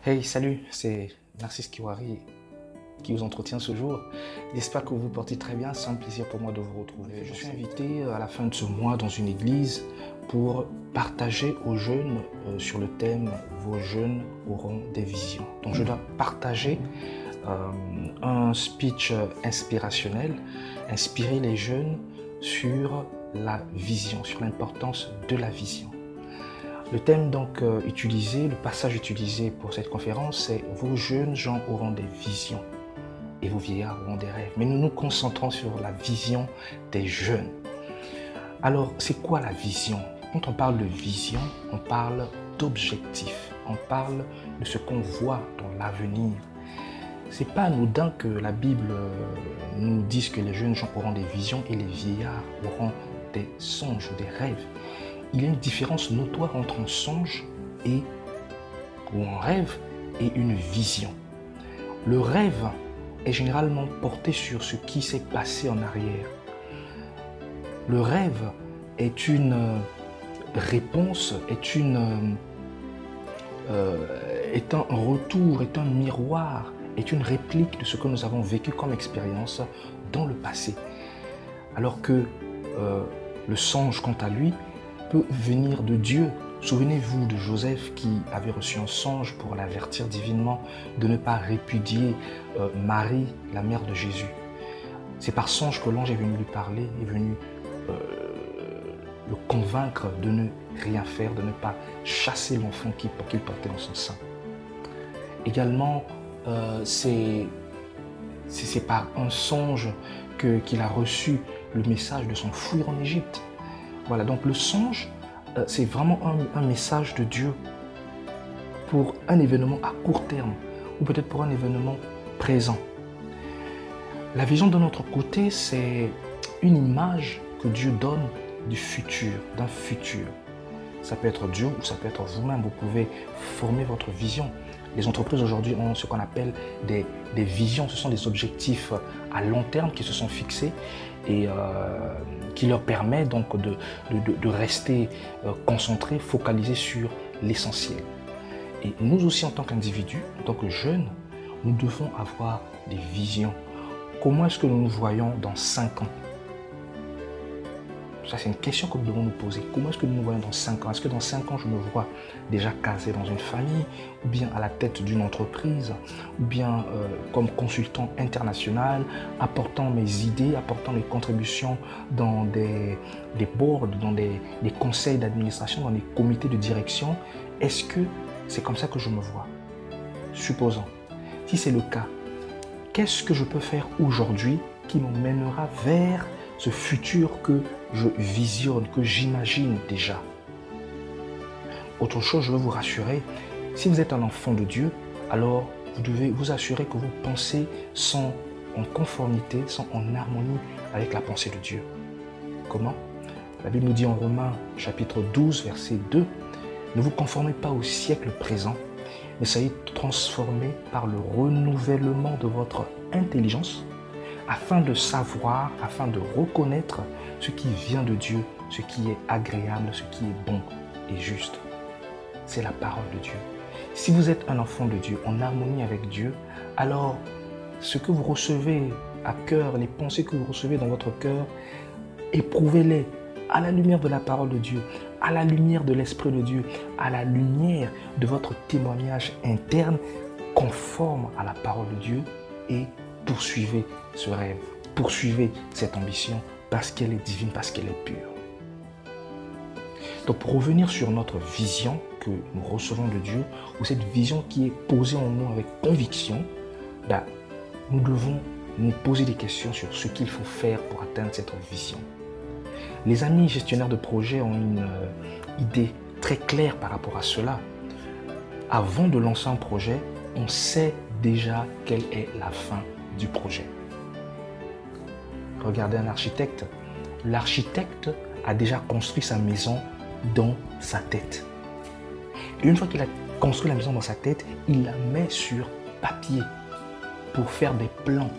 Hey, salut, c'est Narcisse Kiwari qui vous entretient ce jour. J'espère que vous vous portez très bien, c'est un plaisir pour moi de vous retrouver. Je suis invité à la fin de ce mois dans une église pour partager aux jeunes sur le thème « Vos jeunes auront des visions ». Donc je dois partager un speech inspirationnel, inspirer les jeunes sur la vision, sur l'importance de la vision. Le thème donc utilisé, le passage utilisé pour cette conférence, c'est « Vos jeunes gens auront des visions et vos vieillards auront des rêves ». Mais nous nous concentrons sur la vision des jeunes. Alors, c'est quoi la vision? Quand on parle de vision, on parle d'objectif. On parle de ce qu'on voit dans l'avenir. C'est pas anodin que la Bible nous dise que les jeunes gens auront des visions et les vieillards auront des songes ou des rêves. Il y a une différence notoire entre un songe ou un rêve et une vision. Le rêve est généralement porté sur ce qui s'est passé en arrière. Le rêve est une réponse, est un retour, est un miroir, est une réplique de ce que nous avons vécu comme expérience dans le passé. Alors que le songe, quant à lui, peut venir de Dieu. Souvenez-vous de Joseph qui avait reçu un songe pour l'avertir divinement de ne pas répudier Marie, la mère de Jésus. C'est par songe que l'ange est venu lui parler, est venu le convaincre de ne rien faire, de ne pas chasser l'enfant qu'il portait en son sein. Également, c'est par un songe qu'il a reçu le message de s'enfuir en Égypte. Voilà, donc le songe, c'est vraiment un message de Dieu pour un événement à court terme ou peut-être pour un événement présent. La vision de notre côté, c'est une image que Dieu donne du futur, d'un futur. Ça peut être Dieu ou ça peut être vous-même. Vous pouvez former votre vision. Les entreprises aujourd'hui ont ce qu'on appelle des visions. Ce sont des objectifs à long terme qui se sont fixés et qui leur permet donc de rester concentrés, focalisés sur l'essentiel. Et nous aussi, en tant qu'individus, en tant que jeunes, nous devons avoir des visions. Comment est-ce que nous nous voyons dans 5 ans? Ça, c'est une question que nous devons nous poser. Comment est-ce que nous nous voyons dans 5 ans? Est-ce que dans 5 ans, je me vois déjà casé dans une famille, ou bien à la tête d'une entreprise, ou bien comme consultant international, apportant mes idées, apportant mes contributions dans des boards, dans des conseils d'administration, dans des comités de direction? Est-ce que c'est comme ça que je me vois? Supposons. Si c'est le cas, qu'est-ce que je peux faire aujourd'hui qui me mènera vers ce futur que je visionne, que j'imagine déjà? Autre chose, je veux vous rassurer, si vous êtes un enfant de Dieu, alors vous devez vous assurer que vos pensées sont en conformité, sont en harmonie avec la pensée de Dieu. Comment? La Bible nous dit en Romains chapitre 12, verset 2, « Ne vous conformez pas au siècle présent, mais soyez transformés par le renouvellement de votre intelligence, afin de savoir, afin de reconnaître ce qui vient de Dieu, ce qui est agréable, ce qui est bon et juste. » C'est la parole de Dieu. Si vous êtes un enfant de Dieu, en harmonie avec Dieu, alors ce que vous recevez à cœur, les pensées que vous recevez dans votre cœur, éprouvez-les à la lumière de la parole de Dieu, à la lumière de l'Esprit de Dieu, à la lumière de votre témoignage interne conforme à la parole de Dieu et poursuivez ce rêve, poursuivez cette ambition parce qu'elle est divine, parce qu'elle est pure. Donc pour revenir sur notre vision que nous recevons de Dieu, ou cette vision qui est posée en nous avec conviction, nous devons nous poser des questions sur ce qu'il faut faire pour atteindre cette vision. Les amis gestionnaires de projets ont une idée très claire par rapport à cela. Avant de lancer un projet, on sait déjà quelle est la fin du projet. Regardez un architecte. L'architecte a déjà construit sa maison dans sa tête. Et une fois qu'il a construit la maison dans sa tête, il la met sur papier pour faire des plans,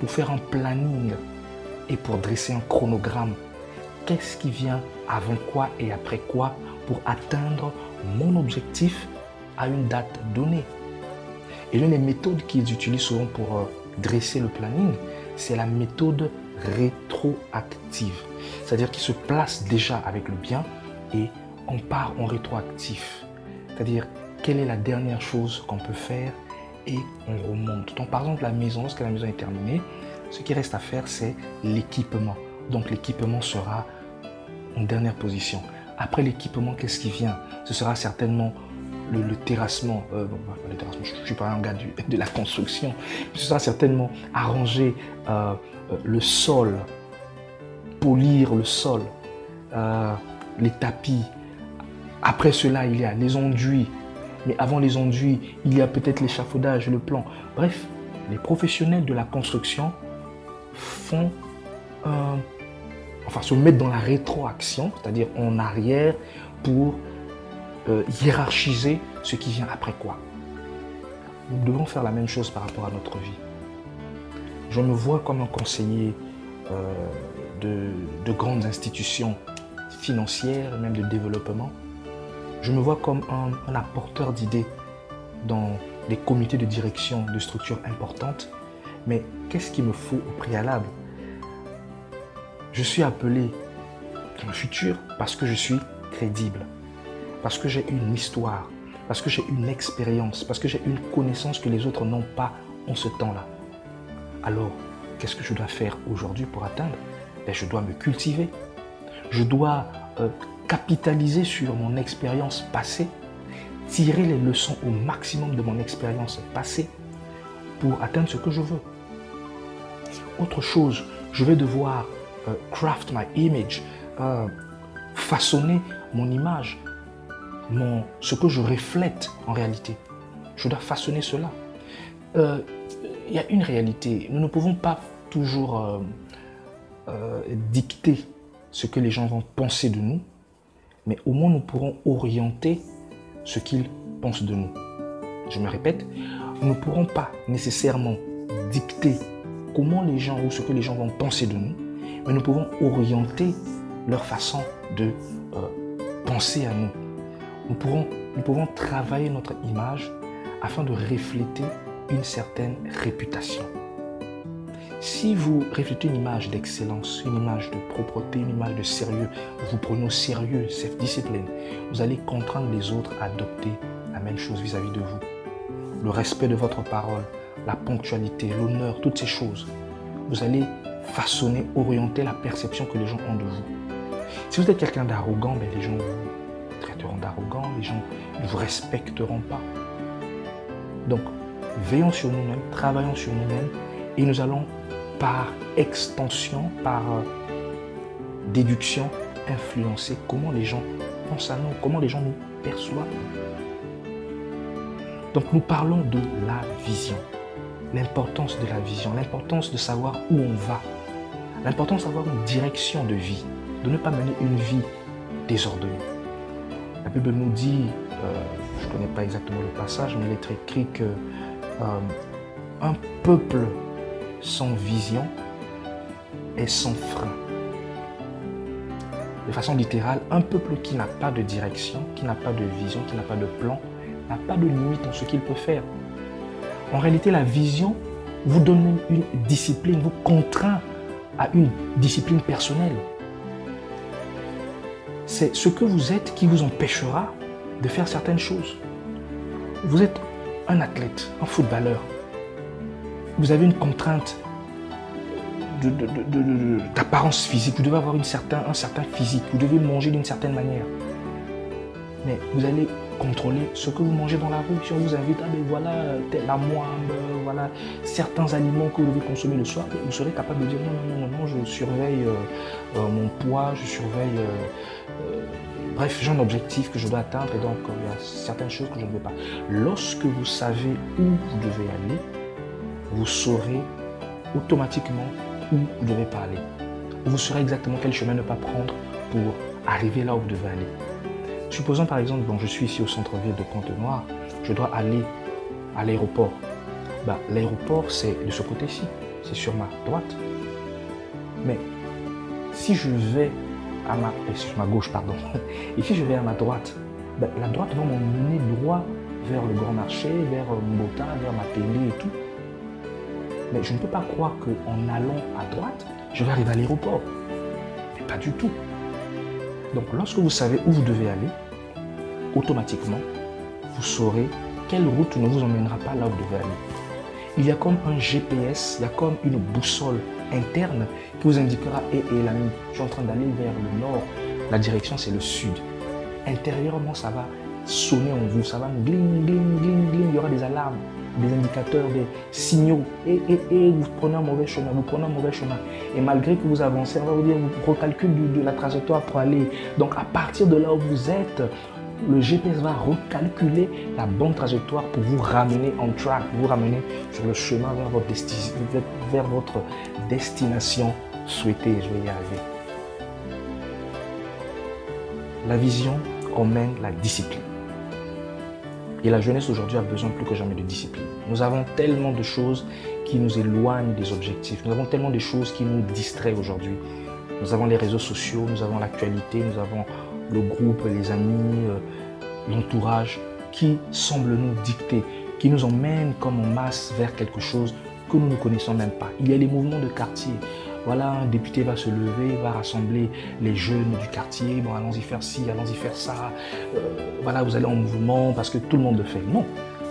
pour faire un planning et pour dresser un chronogramme. Qu'est-ce qui vient avant quoi et après quoi pour atteindre mon objectif à une date donnée? Et l'une des méthodes qu'ils utilisent souvent pour dresser le planning, c'est la méthode rétroactive. C'est-à-dire qu'ils se placent déjà avec le bien et on part en rétroactif. C'est-à-dire, quelle est la dernière chose qu'on peut faire et on remonte. Donc, par exemple, la maison, lorsque la maison est terminée, ce qui reste à faire, c'est l'équipement. Donc, l'équipement sera en dernière position. Après l'équipement, qu'est-ce qui vient? Ce sera certainement le terrassement. Le terrassement, je ne suis pas un gars de la construction. Ce sera certainement arranger le sol, polir le sol, les tapis. Après cela, il y a les enduits. Mais avant les enduits, il y a peut-être l'échafaudage, le plan. Bref, les professionnels de la construction se mettent dans la rétroaction, c'est-à-dire en arrière, pour hiérarchiser ce qui vient après quoi. Nous devons faire la même chose par rapport à notre vie. Je me vois comme un conseiller de grandes institutions financières, même de développement. Je me vois comme un apporteur d'idées dans des comités de direction de structures importantes. Mais qu'est-ce qu'il me faut au préalable? Je suis appelé dans le futur parce que je suis crédible, parce que j'ai une histoire, parce que j'ai une expérience, parce que j'ai une connaissance que les autres n'ont pas en ce temps-là. Alors, qu'est-ce que je dois faire aujourd'hui pour atteindre? Je dois me cultiver. Je dois capitaliser sur mon expérience passée, tirer les leçons au maximum de mon expérience passée pour atteindre ce que je veux. Autre chose, je vais devoir craft my image, façonner mon image, ce que je reflète en réalité. Je dois façonner cela. Il y a une réalité, nous ne pouvons pas toujours dicter ce que les gens vont penser de nous, mais au moins nous pourrons orienter ce qu'ils pensent de nous. Je me répète, nous ne pourrons pas nécessairement dicter comment les gens ou ce que les gens vont penser de nous, mais nous pouvons orienter leur façon de penser à nous. Nous pouvons travailler notre image afin de refléter une certaine réputation. Si vous reflétez une image d'excellence, une image de propreté, une image de sérieux, vous prenez au sérieux cette discipline, vous allez contraindre les autres à adopter la même chose vis-à-vis de vous. Le respect de votre parole, la ponctualité, l'honneur, toutes ces choses, vous allez façonner, orienter la perception que les gens ont de vous. Si vous êtes quelqu'un d'arrogant, les gens vous traiteront d'arrogant, les gens ne vous respecteront pas. Donc, veillons sur nous-mêmes, travaillons sur nous-mêmes et nous allons par extension, par déduction, influencer comment les gens pensent à nous, comment les gens nous perçoivent. Donc nous parlons de la vision, l'importance de la vision, l'importance de savoir où on va, l'importance d'avoir une direction de vie, de ne pas mener une vie désordonnée. La Bible nous dit, je ne connais pas exactement le passage, mais il est écrit que un peuple sans vision et sans frein. De façon littérale, un peuple qui n'a pas de direction, qui n'a pas de vision, qui n'a pas de plan, n'a pas de limite en ce qu'il peut faire. En réalité, la vision vous donne une discipline, vous contraint à une discipline personnelle. C'est ce que vous êtes qui vous empêchera de faire certaines choses. Vous êtes un athlète, un footballeur. Vous avez une contrainte d'apparence physique. Vous devez avoir un certain physique. Vous devez manger d'une certaine manière. Mais vous allez contrôler ce que vous mangez dans la rue. Si on vous invite, voilà la moimbe, voilà certains aliments que vous devez consommer le soir, vous serez capable de dire non, je surveille mon poids, je surveille... bref, j'ai un objectif que je dois atteindre et donc il y a certaines choses que je ne vais pas. Lorsque vous savez où vous devez aller, vous saurez automatiquement où vous ne devez pas aller. Vous saurez exactement quel chemin ne pas prendre pour arriver là où vous devez aller. Supposons par exemple, je suis ici au centre-ville de Pointe-Noire, je dois aller à l'aéroport. L'aéroport, c'est de ce côté-ci, c'est sur ma droite. Mais si je vais sur ma gauche, pardon, et si je vais à ma droite, la droite va m'emmener droit vers le grand marché, vers Mbota, vers ma télé et tout. Mais je ne peux pas croire qu'en allant à droite, je vais arriver à l'aéroport. Mais pas du tout. Donc lorsque vous savez où vous devez aller, automatiquement, vous saurez quelle route ne vous emmènera pas là où vous devez aller. Il y a comme un GPS, il y a comme une boussole interne qui vous indiquera, l'ami, je suis en train d'aller vers le nord, la direction c'est le sud. Intérieurement, ça va sonner en vous, ça va gling, gling, gling, gling, il y aura des alarmes, des indicateurs, des signaux, vous prenez un mauvais chemin, vous prenez un mauvais chemin. Et malgré que vous avancez, on va vous dire, vous recalculez de la trajectoire pour aller. Donc à partir de là où vous êtes, le GPS va recalculer la bonne trajectoire pour vous ramener en track, vous ramener sur le chemin vers votre destination souhaitée. Je vais y arriver. La vision emmène la discipline. Et la jeunesse aujourd'hui a besoin plus que jamais de discipline. Nous avons tellement de choses qui nous éloignent des objectifs. Nous avons tellement de choses qui nous distraient aujourd'hui. Nous avons les réseaux sociaux, nous avons l'actualité, nous avons le groupe, les amis, l'entourage qui semblent nous dicter, qui nous emmènent comme en masse vers quelque chose que nous ne connaissons même pas. Il y a les mouvements de quartier. Voilà, un député va se lever, va rassembler les jeunes du quartier. Bon, allons-y faire ci, allons-y faire ça. Voilà, vous allez en mouvement parce que tout le monde le fait. Non,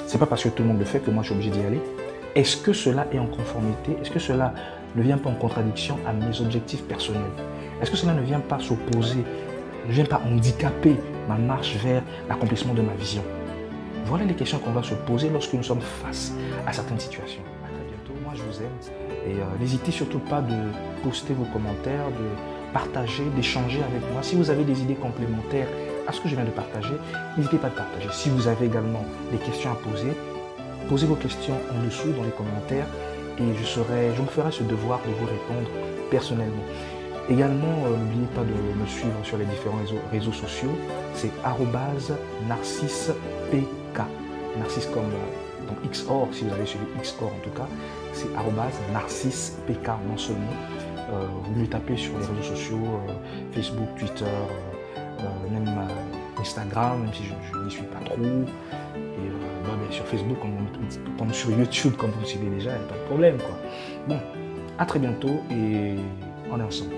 c'est pas parce que tout le monde le fait que moi je suis obligé d'y aller. Est-ce que cela est en conformité? Est-ce que cela ne vient pas en contradiction à mes objectifs personnels? Est-ce que cela ne vient pas s'opposer, ne vient pas handicaper ma marche vers l'accomplissement de ma vision? Voilà les questions qu'on va se poser lorsque nous sommes face à certaines situations. À très bientôt, moi je vous aime et n'hésitez surtout pas de poster vos commentaires, de partager, d'échanger avec moi. Si vous avez des idées complémentaires à ce que je viens de partager, n'hésitez pas à partager. Si vous avez également des questions à poser, posez vos questions en dessous dans les commentaires et je me ferai ce devoir de vous répondre personnellement. Également, n'oubliez pas de me suivre sur les différents réseaux sociaux. C'est @narcissepk. Narcisse comme donc XOR, si vous avez suivi XOR en tout cas, c'est @narcissepk, non seulement. Vous me tapez sur les réseaux sociaux, Facebook, Twitter, même Instagram, même si je n'y suis pas trop. Et sur Facebook, comme sur YouTube, comme vous me suivez déjà, il n'y a pas de problème, quoi. Bon, à très bientôt et on est ensemble.